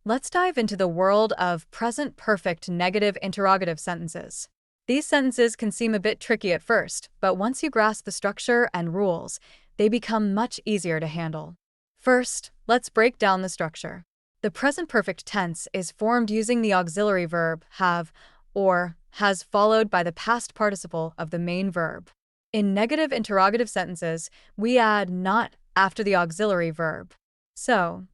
Let's dive into the world of present perfect negative interrogative sentences. These sentences can seem a bit tricky at first, but once you grasp the structure and rules, they become much easier to handle. First, let's break down the structure. The present perfect tense is formed using the auxiliary verb have or has followed by the past participle of the main verb. In negative interrogative sentences, we add not after the auxiliary verb. So,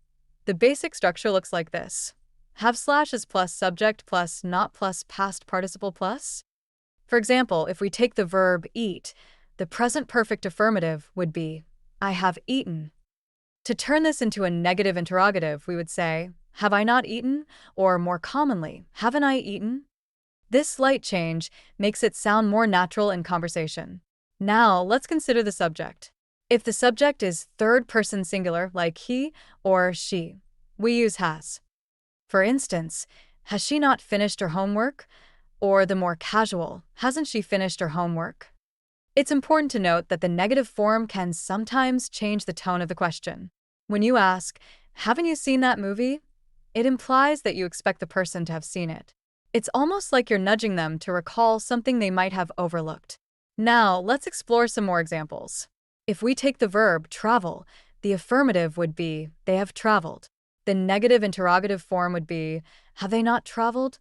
the basic structure looks like this. Have slash is plus subject plus not plus past participle plus. For example, if we take the verb eat, the present perfect affirmative would be, I have eaten. To turn this into a negative interrogative, we would say, have I not eaten? Or more commonly, haven't I eaten? This slight change makes it sound more natural in conversation. Now, let's consider the subject. If the subject is third-person singular, like he or she, we use has. For instance, has she not finished her homework? Or the more casual, hasn't she finished her homework? It's important to note that the negative form can sometimes change the tone of the question. When you ask, haven't you seen that movie? It implies that you expect the person to have seen it. It's almost like you're nudging them to recall something they might have overlooked. Now, let's explore some more examples. If we take the verb travel, the affirmative would be, they have traveled. The negative interrogative form would be, have they not traveled?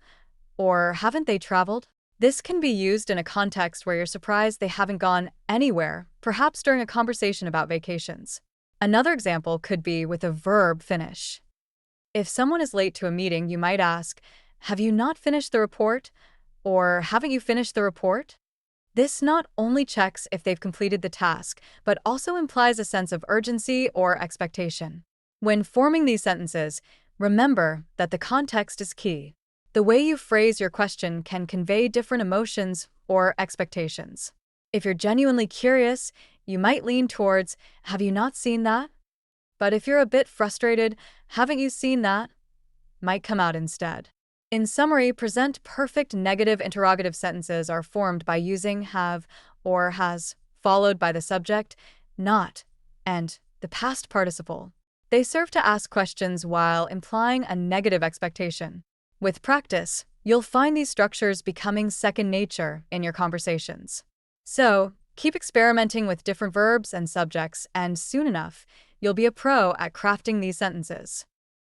Or haven't they traveled? This can be used in a context where you're surprised they haven't gone anywhere, perhaps during a conversation about vacations. Another example could be with a verb finish. If someone is late to a meeting, you might ask, have you not finished the report? Or haven't you finished the report? This not only checks if they've completed the task, but also implies a sense of urgency or expectation. When forming these sentences, remember that the context is key. The way you phrase your question can convey different emotions or expectations. If you're genuinely curious, you might lean towards, have you not seen that? But if you're a bit frustrated, haven't you seen that? Might come out instead. In summary, present perfect negative interrogative sentences are formed by using have or has, followed by the subject, not, and the past participle. They serve to ask questions while implying a negative expectation. With practice, you'll find these structures becoming second nature in your conversations. So, keep experimenting with different verbs and subjects, and soon enough, you'll be a pro at crafting these sentences.